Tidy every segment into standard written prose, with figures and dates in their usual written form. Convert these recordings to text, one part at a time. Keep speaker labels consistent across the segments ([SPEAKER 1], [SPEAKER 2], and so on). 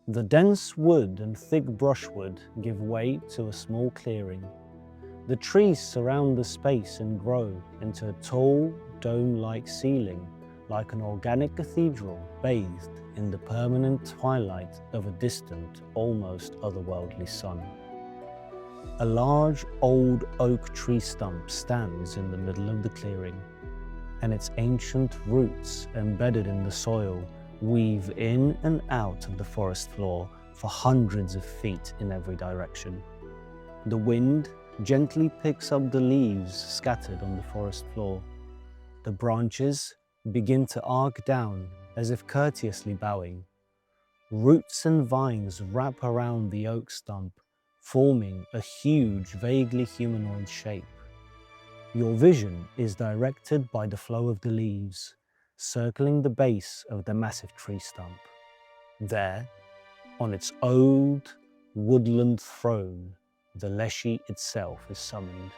[SPEAKER 1] The dense wood and thick brushwood give way to a small clearing. The trees surround the space and grow into a tall, dome-like ceiling, like an organic cathedral bathed in the permanent twilight of a distant, almost otherworldly sun. A large old oak tree stump stands in the middle of the clearing, and its ancient roots embedded in the soil weave in and out of the forest floor for hundreds of feet in every direction. The wind gently picks up the leaves scattered on the forest floor. The branches begin to arc down as if courteously bowing. Roots and vines wrap around the oak stump, forming a huge, vaguely humanoid shape. Your vision is directed by the flow of the leaves, circling the base of the massive tree stump. There, on its old woodland throne, the Leshy itself is summoned.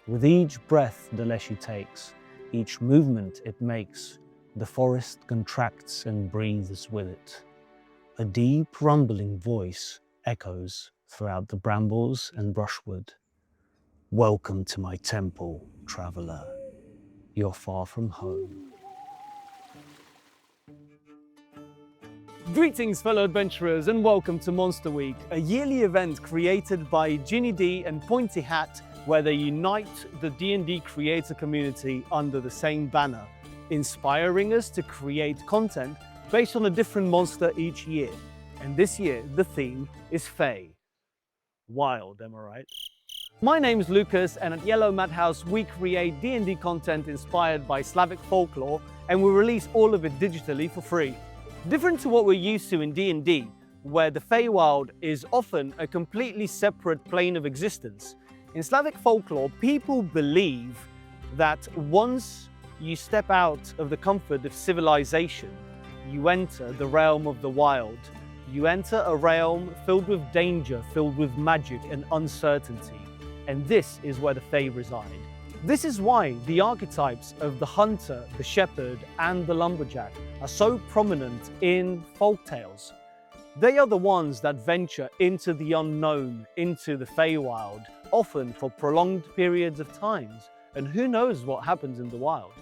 [SPEAKER 1] With each breath the Leshy takes, each movement it makes, the forest contracts and breathes with it. A deep rumbling voice echoes throughout the brambles and brushwood. Welcome to my temple, traveler. You're far from home.
[SPEAKER 2] Greetings, fellow adventurers, and welcome to Monster Week, a yearly event created by Ginny D and Pointy Hat, where they unite the D&D creator community under the same banner, inspiring us to create content based on a different monster each year. And this year, the theme is Fey. Wild, am I right? My name is Lucas, and at Yellow Madhouse, we create D&D content inspired by Slavic folklore, and we release all of it digitally for free. Different to what we're used to in D&D, where the Feywild is often a completely separate plane of existence. In Slavic folklore, people believe that once you step out of the comfort of civilization, you enter the realm of the wild. You enter a realm filled with danger, filled with magic and uncertainty. And this is where the Fey reside. This is why the archetypes of the hunter, the shepherd, and the lumberjack are so prominent in folktales. They are the ones that venture into the unknown, into the Feywild, often for prolonged periods of times. And who knows what happens in the wild?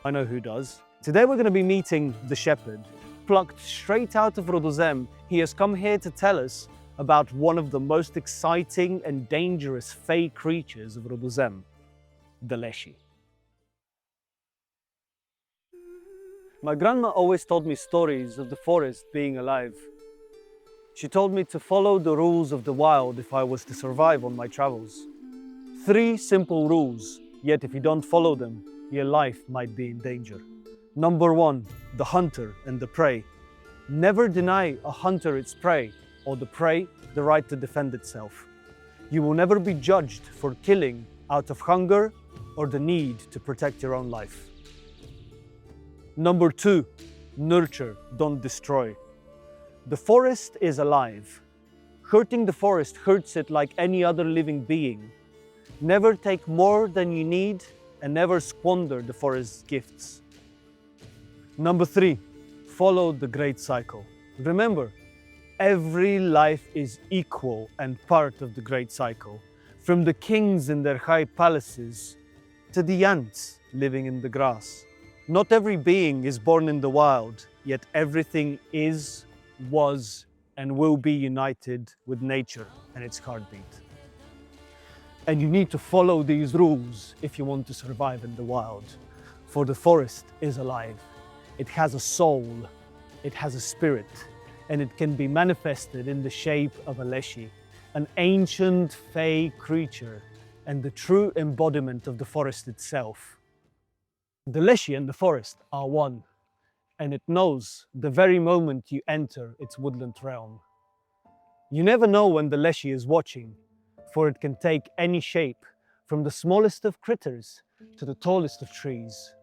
[SPEAKER 2] I know who does. Today we're going to be meeting the shepherd. Plucked straight out of Rodozem, he has come here to tell us about one of the most exciting and dangerous Fey creatures of Rodozem, the Leshy. My grandma always told me stories of the forest being alive. She told me to follow the rules of the wild if I was to survive on my travels. 3 simple rules, yet if you don't follow them, your life might be in danger. Number 1, the hunter and the prey. Never deny a hunter its prey, or the prey the right to defend itself. You will never be judged for killing out of hunger or the need to protect your own life. Number 2, nurture, don't destroy. The forest is alive. Hurting the forest hurts it like any other living being. Never take more than you need and never squander the forest's gifts. Number 3, follow the great cycle. Remember, every life is equal and part of the great cycle, from the kings in their high palaces to the ants living in the grass. Not every being is born in the wild, yet everything is, was, and will be united with nature and its heartbeat. And you need to follow these rules if you want to survive in the wild, for the forest is alive. It has a soul, it has a spirit, and it can be manifested in the shape of a Leshy, an ancient Fey creature and the true embodiment of the forest itself. The Leshy and the forest are one, and it knows the very moment you enter its woodland realm. You never know when the Leshy is watching, for it can take any shape, from the smallest of critters to the tallest of trees.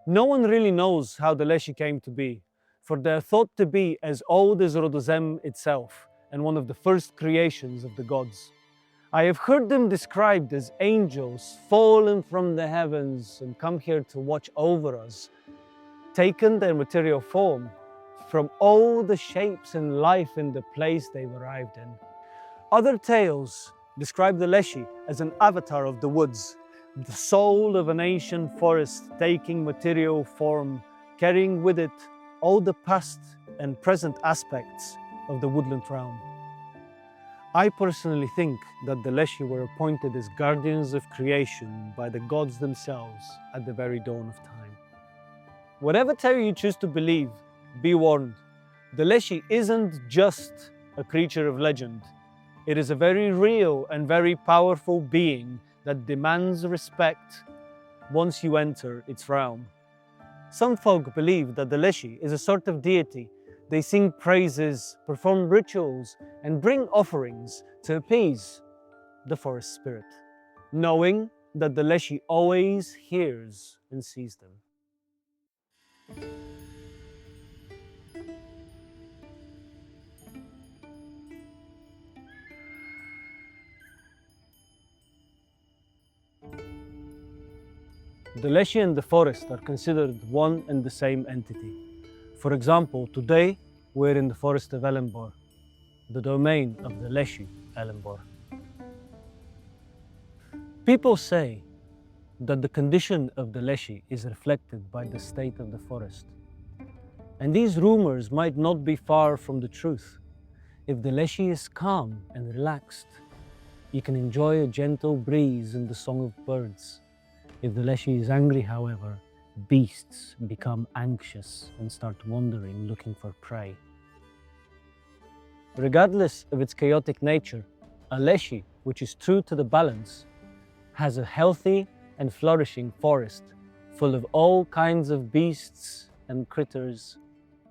[SPEAKER 2] No one really knows how the Leshy came to be, for they are thought to be as old as Rodozem itself and one of the first creations of the gods. I have heard them described as angels fallen from the heavens and come here to watch over us, taken their material form, from all the shapes and life in the place they've arrived in. Other tales describe the Leshy as an avatar of the woods, the soul of an ancient forest taking material form, carrying with it all the past and present aspects of the woodland realm. I personally think that the Leshy were appointed as guardians of creation by the gods themselves at the very dawn of time. Whatever tale you choose to believe, be warned, the Leshy isn't just a creature of legend. It is a very real and very powerful being that demands respect once you enter its realm. Some folk believe that the Leshy is a sort of deity. They sing praises, perform rituals, and bring offerings to appease the forest spirit, knowing that the Leshy always hears and sees them. The Leshy and the forest are considered one and the same entity. For example, today we're in the forest of Elembor, the domain of the Leshy Elembor. People say that the condition of the Leshy is reflected by the state of the forest. And these rumors might not be far from the truth. If the Leshy is calm and relaxed, you can enjoy a gentle breeze and the song of birds. If the Leshy is angry, however, beasts become anxious and start wandering looking for prey. Regardless of its chaotic nature, a Leshy, which is true to the balance, has a healthy and flourishing forest full of all kinds of beasts and critters,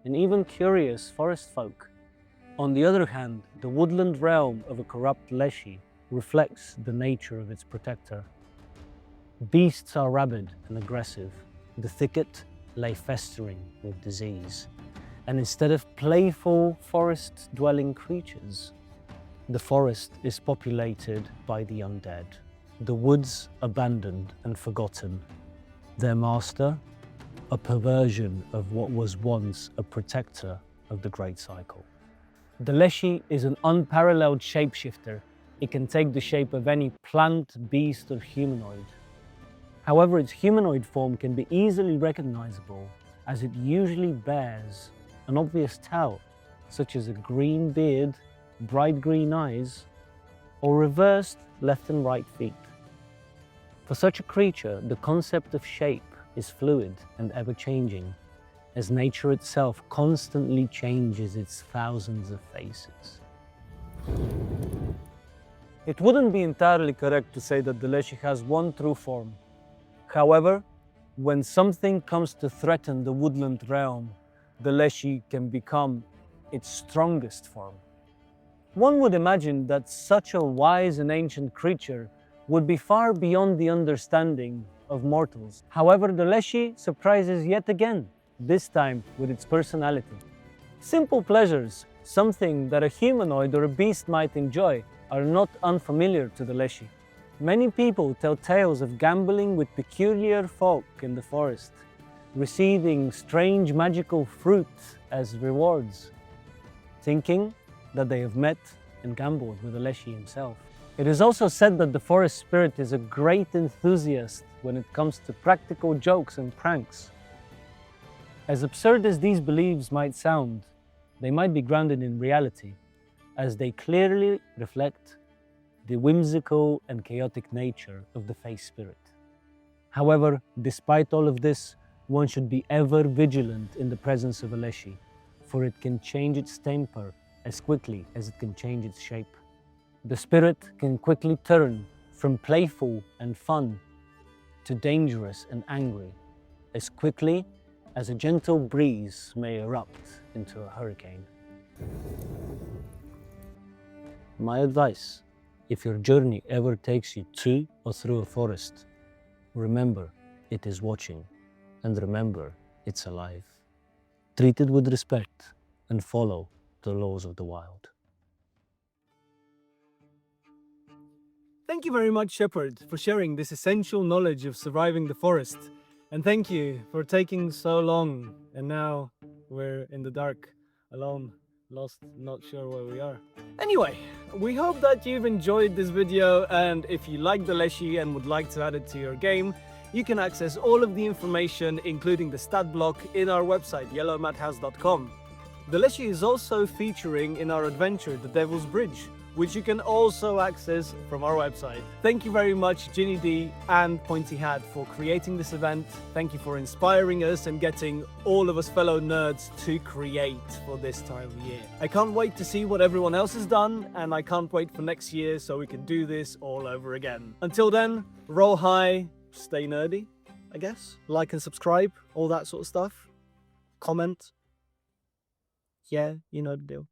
[SPEAKER 2] and even curious forest folk. On the other hand, the woodland realm of a corrupt Leshy reflects the nature of its protector. Beasts are rabid and aggressive. The thicket lay festering with disease. And instead of playful forest-dwelling creatures, the forest is populated by the undead, the woods abandoned and forgotten, their master, a perversion of what was once a protector of the Great Cycle. The Leshy is an unparalleled shapeshifter. It can take the shape of any plant, beast, or humanoid. However, its humanoid form can be easily recognizable as it usually bears an obvious tell, such as a green beard, bright green eyes, or reversed left and right feet. For such a creature, the concept of shape is fluid and ever-changing, as nature itself constantly changes its thousands of faces. It wouldn't be entirely correct to say that the Leshy has one true form. However, when something comes to threaten the woodland realm, the Leshy can become its strongest form. One would imagine that such a wise and ancient creature would be far beyond the understanding of mortals. However, the Leshy surprises yet again, this time with its personality. Simple pleasures, something that a humanoid or a beast might enjoy, are not unfamiliar to the Leshy. Many people tell tales of gambling with peculiar folk in the forest, receiving strange magical fruit as rewards, thinking that they have met and gambled with the Leshy himself. It is also said that the forest spirit is a great enthusiast when it comes to practical jokes and pranks. As absurd as these beliefs might sound, they might be grounded in reality, as they clearly reflect the whimsical and chaotic nature of the Fey spirit. However, despite all of this, one should be ever vigilant in the presence of a Leshy, for it can change its temper as quickly as it can change its shape. The spirit can quickly turn from playful and fun to dangerous and angry, as quickly as a gentle breeze may erupt into a hurricane. My advice: if your journey ever takes you to or through a forest, remember it is watching, and remember it's alive. Treat it with respect and follow the laws of the wild.
[SPEAKER 3] Thank you very much, Shepherd, for sharing this essential knowledge of surviving the forest. And thank you for taking so long, and now we're in the dark. alone, lost, not sure where we are. Anyway, we hope that you've enjoyed this video, and if you like the Leshy and would like to add it to your game, you can access all of the information, including the stat block, in our website, yellowmadhouse.com. The Leshy is also featuring in our adventure, The Devil's Bridge, which you can also access from our website. Thank you very much, Ginny D and Pointy Hat, for creating this event. Thank you for inspiring us and getting all of us fellow nerds to create for this time of year. I can't wait to see what everyone else has done, and I can't wait for next year so we can do this all over again. Until then, roll high, stay nerdy, I guess. Like and subscribe, all that sort of stuff. Comment. Yeah, you know the deal.